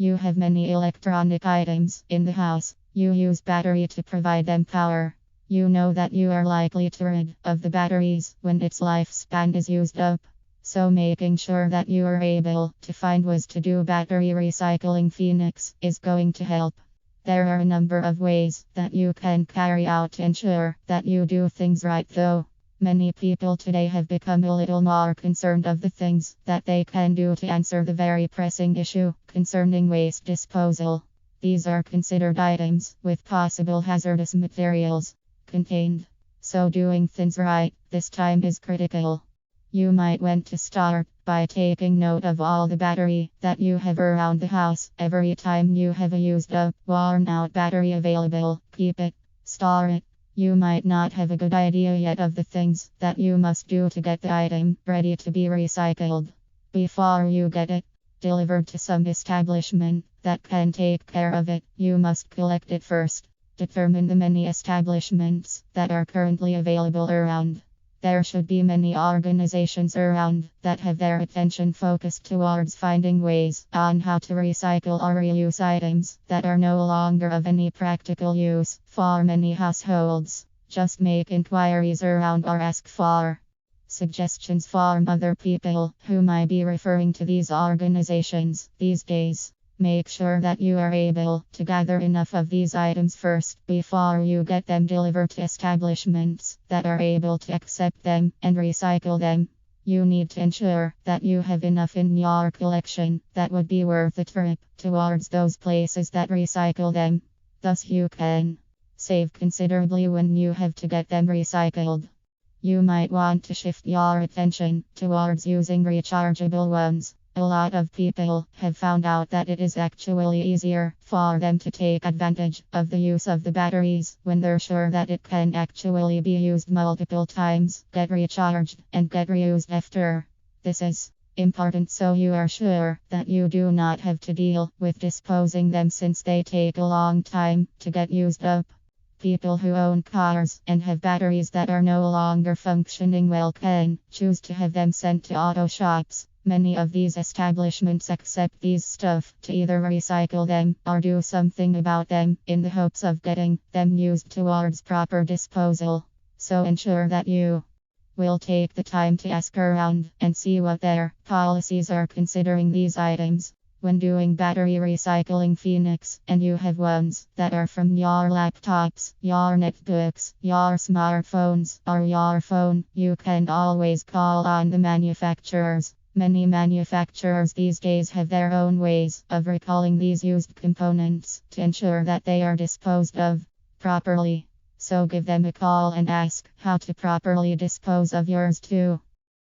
You have many electronic items in the house. You use battery to provide them power. You know that you are likely to rid of the batteries when its lifespan is used up. So making sure that you are able to find ways to do battery recycling Phoenix is going to help. There are a number of ways that you can carry out to ensure that you do things right though. Many people today have become a little more concerned of the things that they can do to answer the very pressing issue concerning waste disposal. These are considered items with possible hazardous materials contained. So doing things right this time is critical. You might want to start by taking note of all the battery that you have around the house. Every time you have a used up, worn out battery available, keep it, store it. You might not have a good idea yet of the things that you must do to get the item ready to be recycled. Before you get it delivered to some establishment that can take care of it, you must collect it first. Determine the many establishments that are currently available around. There should be many organizations around that have their attention focused towards finding ways on how to recycle or reuse items that are no longer of any practical use for many households. Just make inquiries around or ask for suggestions from other people who might be referring to these organizations these days. Make sure that you are able to gather enough of these items first before you get them delivered to establishments that are able to accept them and recycle them. You need to ensure that you have enough in your collection that would be worth a trip towards those places that recycle them. Thus, you can save considerably when you have to get them recycled. You might want to shift your attention towards using rechargeable ones. A lot of people have found out that it is actually easier for them to take advantage of the use of the batteries when they're sure that it can actually be used multiple times, get recharged, and get reused after. This is important so you are sure that you do not have to deal with disposing them since they take a long time to get used up. People who own cars and have batteries that are no longer functioning well can choose to have them sent to auto shops. Many of these establishments accept these stuff to either recycle them or do something about them in the hopes of getting them used towards proper disposal. So ensure that you will take the time to ask around and see what their policies are considering these items. When doing battery recycling Phoenix and you have ones that are from your laptops, your netbooks, your smartphones, or your phone, you can always call on the manufacturers. Many manufacturers these days have their own ways of recalling these used components to ensure that they are disposed of properly. So give them a call and ask how to properly dispose of yours too.